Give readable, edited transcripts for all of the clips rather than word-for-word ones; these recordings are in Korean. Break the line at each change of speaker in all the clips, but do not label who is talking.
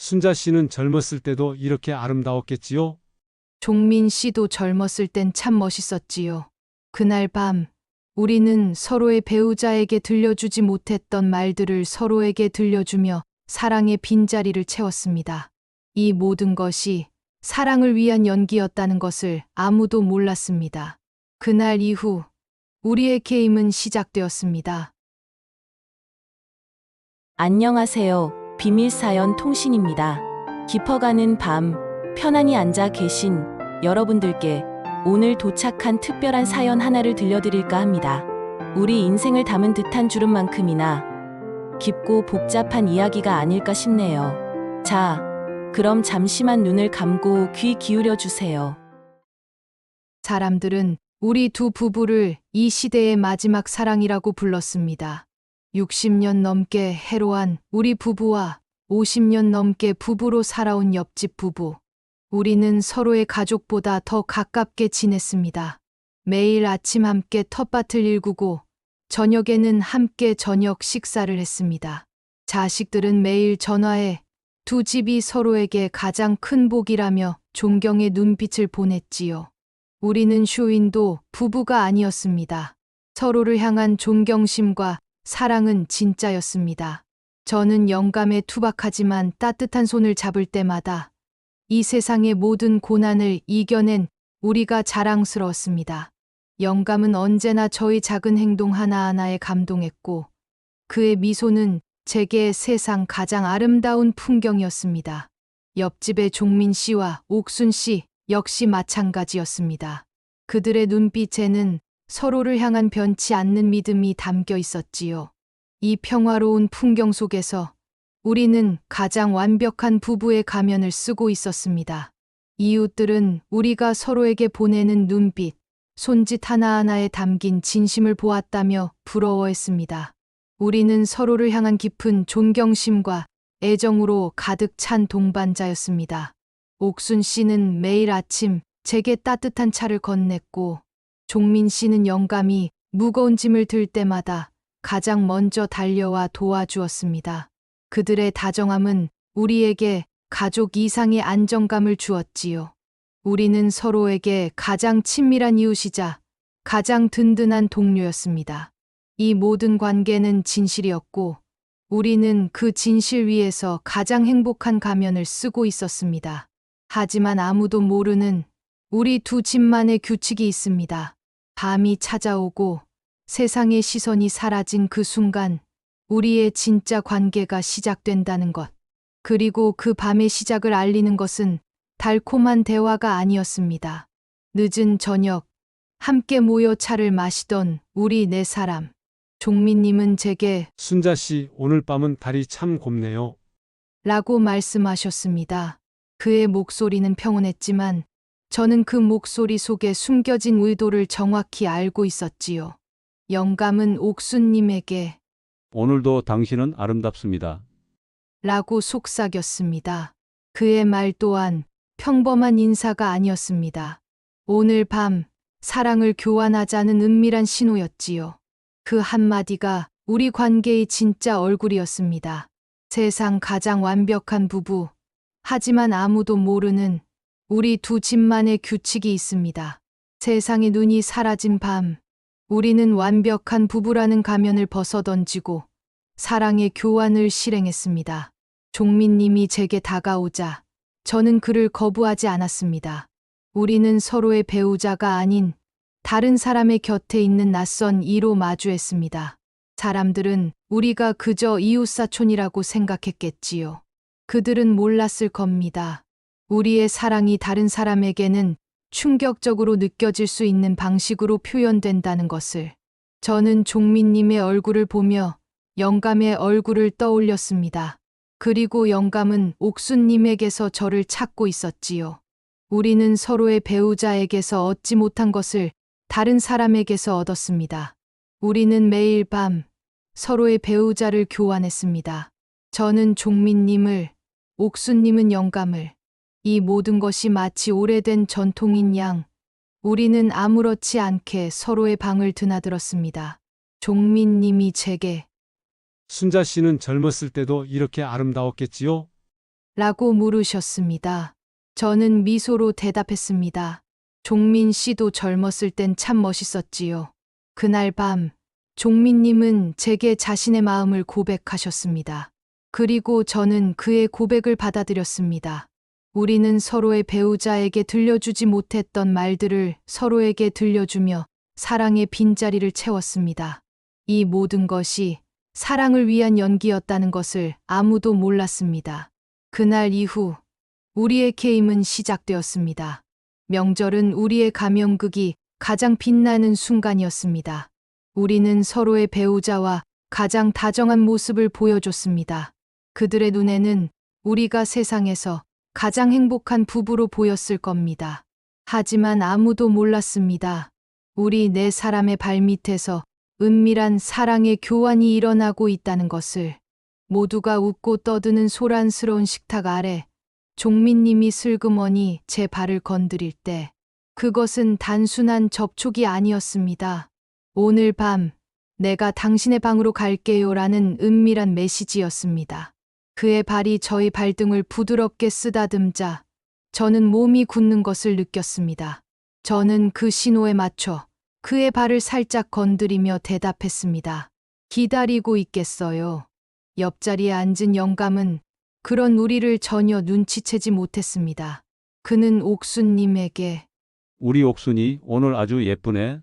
순자 씨는 젊었을 때도 이렇게 아름다웠겠지요?
종민 씨도 젊었을 땐 참 멋있었지요. 그날 밤, 우리는 서로의 배우자에게 들려주지 못했던 말들을 서로에게 들려주며 사랑의 빈자리를 채웠습니다. 이 모든 것이 사랑을 위한 연기였다는 것을 아무도 몰랐습니다. 그날 이후 우리의 게임은 시작되었습니다.
안녕하세요. 비밀사연 통신입니다. 깊어가는 밤, 편안히 앉아 계신 여러분들께 오늘 도착한 특별한 사연 하나를 들려드릴까 합니다. 우리 인생을 담은 듯한 주름만큼이나 깊고 복잡한 이야기가 아닐까 싶네요. 자, 그럼 잠시만 눈을 감고 귀 기울여 주세요.
사람들은 우리 두 부부를 이 시대의 마지막 사랑이라고 불렀습니다. 60년 넘게 해로한 우리 부부와 50년 넘게 부부로 살아온 옆집 부부. 우리는 서로의 가족보다 더 가깝게 지냈습니다. 매일 아침 함께 텃밭을 일구고 저녁에는 함께 저녁 식사를 했습니다. 자식들은 매일 전화해 두 집이 서로에게 가장 큰 복이라며 존경의 눈빛을 보냈지요. 우리는 쇼윈도 부부가 아니었습니다. 서로를 향한 존경심과 사랑은 진짜였습니다. 저는 영감에 투박하지만 따뜻한 손을 잡을 때마다 이 세상의 모든 고난을 이겨낸 우리가 자랑스러웠습니다. 영감은 언제나 저의 작은 행동 하나하나에 감동했고 그의 미소는 제게 세상 가장 아름다운 풍경이었습니다. 옆집의 종민 씨와 옥순 씨 역시 마찬가지였습니다. 그들의 눈빛에는 서로를 향한 변치 않는 믿음이 담겨 있었지요. 이 평화로운 풍경 속에서 우리는 가장 완벽한 부부의 가면을 쓰고 있었습니다. 이웃들은 우리가 서로에게 보내는 눈빛, 손짓 하나하나에 담긴 진심을 보았다며 부러워했습니다. 우리는 서로를 향한 깊은 존경심과 애정으로 가득 찬 동반자였습니다. 옥순 씨는 매일 아침 제게 따뜻한 차를 건넸고 종민 씨는 영감이 무거운 짐을 들 때마다 가장 먼저 달려와 도와주었습니다. 그들의 다정함은 우리에게 가족 이상의 안정감을 주었지요. 우리는 서로에게 가장 친밀한 이웃이자 가장 든든한 동료였습니다. 이 모든 관계는 진실이었고 우리는 그 진실 위에서 가장 행복한 가면을 쓰고 있었습니다. 하지만 아무도 모르는 우리 두 집만의 규칙이 있습니다. 밤이 찾아오고 세상의 시선이 사라진 그 순간 우리의 진짜 관계가 시작된다는 것. 그리고 그 밤의 시작을 알리는 것은 달콤한 대화가 아니었습니다. 늦은 저녁, 함께 모여 차를 마시던 우리 네 사람. 종민님은 제게
순자 씨, 오늘 밤은 달이 참 곱네요.
라고 말씀하셨습니다. 그의 목소리는 평온했지만 저는 그 목소리 속에 숨겨진 의도를 정확히 알고 있었지요. 영감은 옥순님에게
오늘도 당신은 아름답습니다.
라고 속삭였습니다. 그의 말 또한 평범한 인사가 아니었습니다. 오늘 밤 사랑을 교환하자는 은밀한 신호였지요. 그 한마디가 우리 관계의 진짜 얼굴이었습니다. 세상 가장 완벽한 부부. 하지만 아무도 모르는 우리 두 집만의 규칙이 있습니다. 세상의 눈이 사라진 밤, 우리는 완벽한 부부라는 가면을 벗어던지고 사랑의 교환을 실행했습니다. 종민님이 제게 다가오자 저는 그를 거부하지 않았습니다. 우리는 서로의 배우자가 아닌 다른 사람의 곁에 있는 낯선 이로 마주했습니다. 사람들은 우리가 그저 이웃사촌이라고 생각했겠지요. 그들은 몰랐을 겁니다. 우리의 사랑이 다른 사람에게는 충격적으로 느껴질 수 있는 방식으로 표현된다는 것을. 저는 종민님의 얼굴을 보며 영감의 얼굴을 떠올렸습니다. 그리고 영감은 옥순님에게서 저를 찾고 있었지요. 우리는 서로의 배우자에게서 얻지 못한 것을 다른 사람에게서 얻었습니다. 우리는 매일 밤 서로의 배우자를 교환했습니다. 저는 종민님을, 옥순님은 영감을. 이 모든 것이 마치 오래된 전통인 양, 우리는 아무렇지 않게 서로의 방을 드나들었습니다. 종민님이 제게
순자 씨는 젊었을 때도 이렇게 아름다웠겠지요?
라고 물으셨습니다. 저는 미소로 대답했습니다. 종민 씨도 젊었을 땐 참 멋있었지요. 그날 밤, 종민님은 제게 자신의 마음을 고백하셨습니다. 그리고 저는 그의 고백을 받아들였습니다. 우리는 서로의 배우자에게 들려주지 못했던 말들을 서로에게 들려주며 사랑의 빈자리를 채웠습니다. 이 모든 것이 사랑을 위한 연기였다는 것을 아무도 몰랐습니다. 그날 이후 우리의 게임은 시작되었습니다. 명절은 우리의 가면극이 가장 빛나는 순간이었습니다. 우리는 서로의 배우자와 가장 다정한 모습을 보여줬습니다. 그들의 눈에는 우리가 세상에서 가장 행복한 부부로 보였을 겁니다. 하지만 아무도 몰랐습니다. 우리 네 사람의 발밑에서 은밀한 사랑의 교환이 일어나고 있다는 것을. 모두가 웃고 떠드는 소란스러운 식탁 아래 종민님이 슬그머니 제 발을 건드릴 때 그것은 단순한 접촉이 아니었습니다. 오늘 밤 내가 당신의 방으로 갈게요라는 은밀한 메시지였습니다. 그의 발이 저희 발등을 부드럽게 쓰다듬자 저는 몸이 굳는 것을 느꼈습니다. 저는 그 신호에 맞춰 그의 발을 살짝 건드리며 대답했습니다. 기다리고 있겠어요. 옆자리에 앉은 영감은 그런 우리를 전혀 눈치채지 못했습니다. 그는 옥수님에게
우리 옥순이 오늘 아주 예쁘네.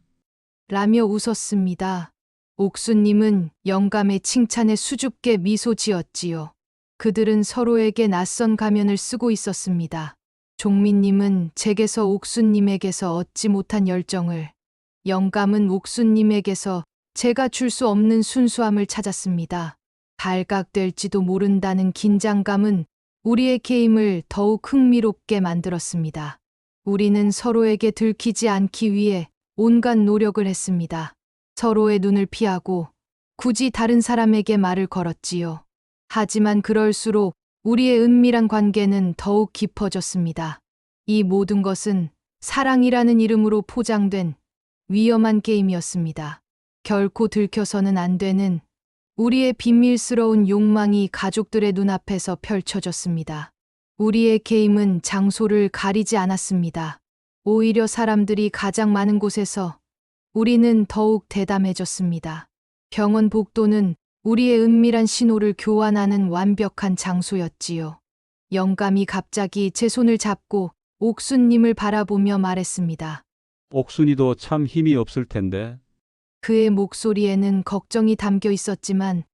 라며 웃었습니다. 옥수님은 영감의 칭찬에 수줍게 미소 지었지요. 그들은 서로에게 낯선 가면을 쓰고 있었습니다. 종민님은 제게서 옥수님에게서 얻지 못한 열정을, 영감은 옥수님에게서 제가 줄 수 없는 순수함을 찾았습니다. 발각될지도 모른다는 긴장감은 우리의 게임을 더욱 흥미롭게 만들었습니다. 우리는 서로에게 들키지 않기 위해 온갖 노력을 했습니다. 서로의 눈을 피하고 굳이 다른 사람에게 말을 걸었지요. 하지만 그럴수록 우리의 은밀한 관계는 더욱 깊어졌습니다. 이 모든 것은 사랑이라는 이름으로 포장된 위험한 게임이었습니다. 결코 들켜서는 안 되는 우리의 비밀스러운 욕망이 가족들의 눈앞에서 펼쳐졌습니다. 우리의 게임은 장소를 가리지 않았습니다. 오히려 사람들이 가장 많은 곳에서 우리는 더욱 대담해졌습니다. 병원 복도는 우리의 은밀한 신호를 교환하는 완벽한 장소였지요. 영감이 갑자기 제 손을 잡고 옥수님을 바라보며 말했습니다.
옥순이도 참 힘이 없을 텐데.
그의 목소리에는 걱정이 담겨 있었지만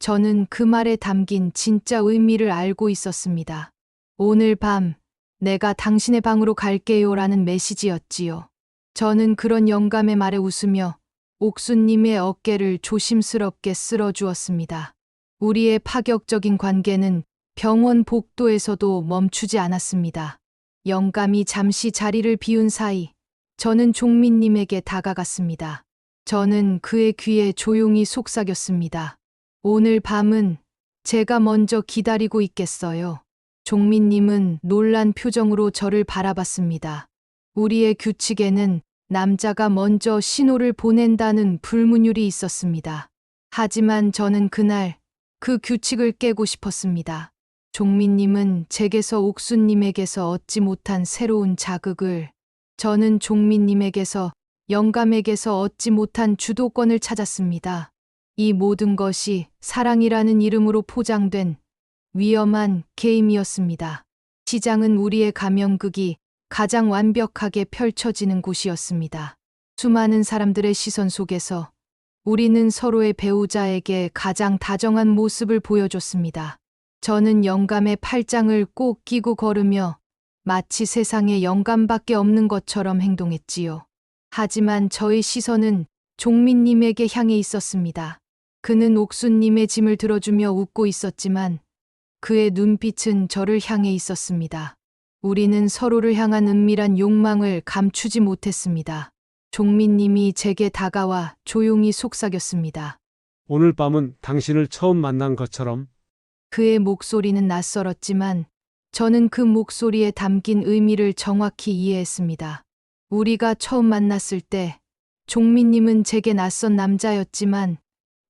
저는 그 말에 담긴 진짜 의미를 알고 있었습니다. 오늘 밤 내가 당신의 방으로 갈게요라는 메시지였지요. 저는 그런 영감의 말에 웃으며 옥수님의 어깨를 조심스럽게 쓸어주었습니다. 우리의 파격적인 관계는 병원 복도에서도 멈추지 않았습니다. 영감이 잠시 자리를 비운 사이 저는 종민님에게 다가갔습니다. 저는 그의 귀에 조용히 속삭였습니다. 오늘 밤은 제가 먼저 기다리고 있겠어요. 종민님은 놀란 표정으로 저를 바라봤습니다. 우리의 규칙에는 남자가 먼저 신호를 보낸다는 불문율이 있었습니다. 하지만 저는 그날 그 규칙을 깨고 싶었습니다. 종민님은 제게서 옥수님에게서 얻지 못한 새로운 자극을, 저는 종민님에게서 영감에게서 얻지 못한 주도권을 찾았습니다. 이 모든 것이 사랑이라는 이름으로 포장된 위험한 게임이었습니다. 시장은 우리의 가면극이 가장 완벽하게 펼쳐지는 곳이었습니다. 수많은 사람들의 시선 속에서 우리는 서로의 배우자에게 가장 다정한 모습을 보여줬습니다. 저는 영감의 팔짱을 꼭 끼고 걸으며 마치 세상에 영감밖에 없는 것처럼 행동했지요. 하지만 저의 시선은 종민님에게 향해 있었습니다. 그는 옥수님의 짐을 들어주며 웃고 있었지만 그의 눈빛은 저를 향해 있었습니다. 우리는 서로를 향한 은밀한 욕망을 감추지 못했습니다. 종민님이 제게 다가와 조용히 속삭였습니다.
오늘 밤은 당신을 처음 만난 것처럼.
그의 목소리는 낯설었지만 저는 그 목소리에 담긴 의미를 정확히 이해했습니다. 우리가 처음 만났을 때 종민님은 제게 낯선 남자였지만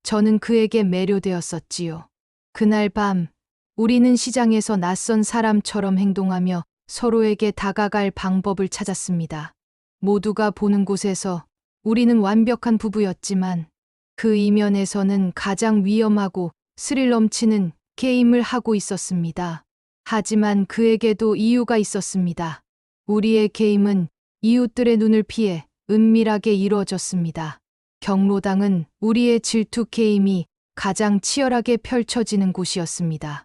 저는 그에게 매료되었었지요. 그날 밤 우리는 시장에서 낯선 사람처럼 행동하며 서로에게 다가갈 방법을 찾았습니다. 모두가 보는 곳에서 우리는 완벽한 부부였지만 그 이면에서는 가장 위험하고 스릴 넘치는 게임을 하고 있었습니다. 하지만 그에게도 이유가 있었습니다. 우리의 게임은 이웃들의 눈을 피해 은밀하게 이루어졌습니다. 경로당은 우리의 질투 게임이 가장 치열하게 펼쳐지는 곳이었습니다.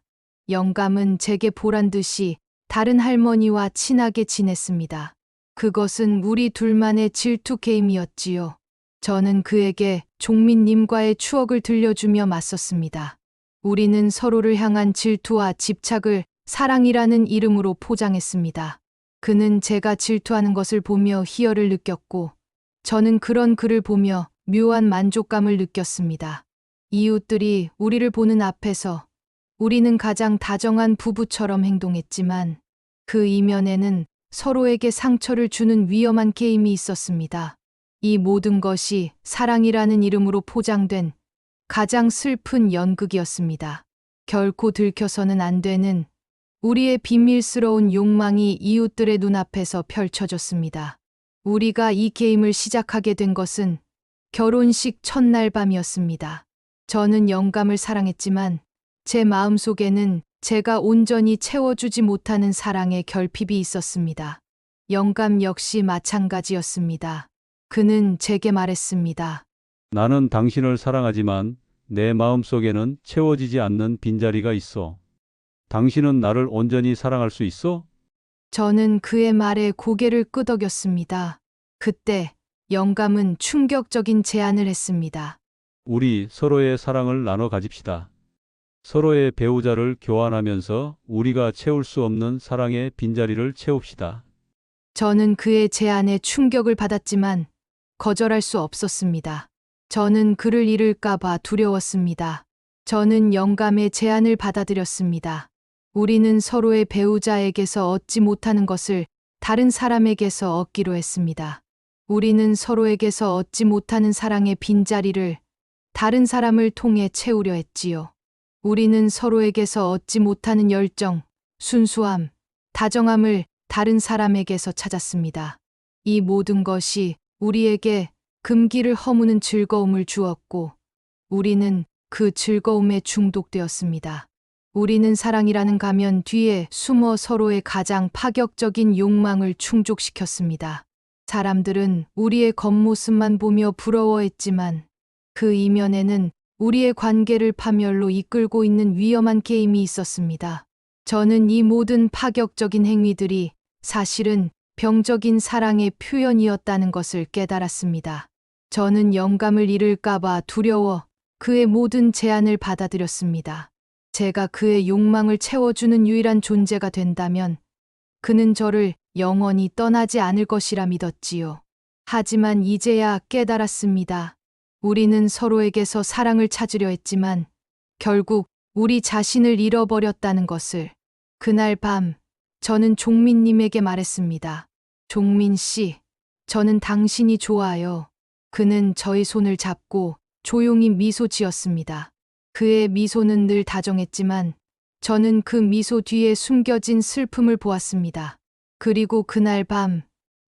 영감은 제게 보란 듯이 다른 할머니와 친하게 지냈습니다. 그것은 우리 둘만의 질투 게임이었지요. 저는 그에게 종민님과의 추억을 들려주며 맞섰습니다. 우리는 서로를 향한 질투와 집착을 사랑이라는 이름으로 포장했습니다. 그는 제가 질투하는 것을 보며 희열을 느꼈고, 저는 그런 그를 보며 묘한 만족감을 느꼈습니다. 이웃들이 우리를 보는 앞에서 우리는 가장 다정한 부부처럼 행동했지만 그 이면에는 서로에게 상처를 주는 위험한 게임이 있었습니다. 이 모든 것이 사랑이라는 이름으로 포장된 가장 슬픈 연극이었습니다. 결코 들켜서는 안 되는 우리의 비밀스러운 욕망이 이웃들의 눈앞에서 펼쳐졌습니다. 우리가 이 게임을 시작하게 된 것은 결혼식 첫날 밤이었습니다. 저는 영감을 사랑했지만 제 마음속에는 제가 온전히 채워주지 못하는 사랑의 결핍이 있었습니다. 영감 역시 마찬가지였습니다. 그는 제게 말했습니다.
나는 당신을 사랑하지만 내 마음속에는 채워지지 않는 빈자리가 있어. 당신은 나를 온전히 사랑할 수 있어?
저는 그의 말에 고개를 끄덕였습니다. 그때 영감은 충격적인 제안을 했습니다.
우리 서로의 사랑을 나눠 가집시다. 서로의 배우자를 교환하면서 우리가 채울 수 없는 사랑의 빈자리를 채웁시다.
저는 그의 제안에 충격을 받았지만 거절할 수 없었습니다. 저는 그를 잃을까봐 두려웠습니다. 저는 영감의 제안을 받아들였습니다. 우리는 서로의 배우자에게서 얻지 못하는 것을 다른 사람에게서 얻기로 했습니다. 우리는 서로에게서 얻지 못하는 사랑의 빈자리를 다른 사람을 통해 채우려 했지요. 우리는 서로에게서 얻지 못하는 열정, 순수함, 다정함을 다른 사람에게서 찾았습니다. 이 모든 것이 우리에게 금기를 허무는 즐거움을 주었고, 우리는 그 즐거움에 중독되었습니다. 우리는 사랑이라는 가면 뒤에 숨어 서로의 가장 파격적인 욕망을 충족시켰습니다. 사람들은 우리의 겉모습만 보며 부러워했지만 그 이면에는 우리의 관계를 파멸로 이끌고 있는 위험한 게임이 있었습니다. 저는 이 모든 파격적인 행위들이 사실은 병적인 사랑의 표현이었다는 것을 깨달았습니다. 저는 영감을 잃을까봐 두려워 그의 모든 제안을 받아들였습니다. 제가 그의 욕망을 채워주는 유일한 존재가 된다면 그는 저를 영원히 떠나지 않을 것이라 믿었지요. 하지만 이제야 깨달았습니다. 우리는 서로에게서 사랑을 찾으려 했지만 결국 우리 자신을 잃어버렸다는 것을. 그날 밤 저는 종민님에게 말했습니다. 종민 씨, 저는 당신이 좋아요. 그는 저의 손을 잡고 조용히 미소 지었습니다. 그의 미소는 늘 다정했지만 저는 그 미소 뒤에 숨겨진 슬픔을 보았습니다. 그리고 그날 밤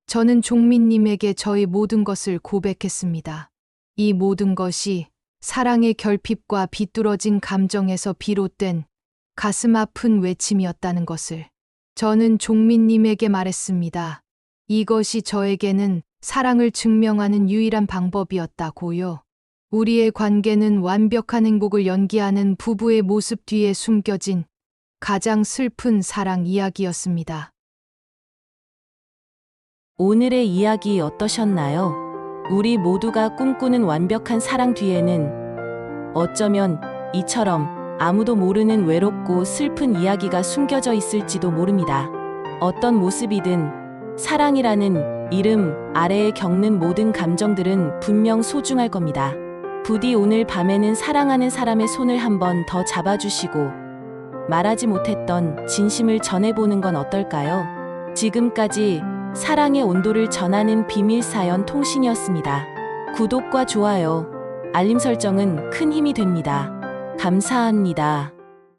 저는 종민님에게 저의 모든 것을 고백했습니다. 이 모든 것이 사랑의 결핍과 비뚤어진 감정에서 비롯된 가슴 아픈 외침이었다는 것을. 저는 종민님에게 말했습니다. 이것이 저에게는 사랑을 증명하는 유일한 방법이었다고요. 우리의 관계는 완벽한 행복을 연기하는 부부의 모습 뒤에 숨겨진 가장 슬픈 사랑 이야기였습니다.
오늘의 이야기 어떠셨나요? 우리 모두가 꿈꾸는 완벽한 사랑 뒤에는 어쩌면 이처럼 아무도 모르는 외롭고 슬픈 이야기가 숨겨져 있을지도 모릅니다. 어떤 모습이든 사랑이라는 이름 아래에 겪는 모든 감정들은 분명 소중할 겁니다. 부디 오늘 밤에는 사랑하는 사람의 손을 한 번 더 잡아주시고 말하지 못했던 진심을 전해보는 건 어떨까요? 지금까지 사랑의 온도를 전하는 비밀사연 통신이었습니다. 구독과 좋아요, 알림 설정은 큰 힘이 됩니다. 감사합니다.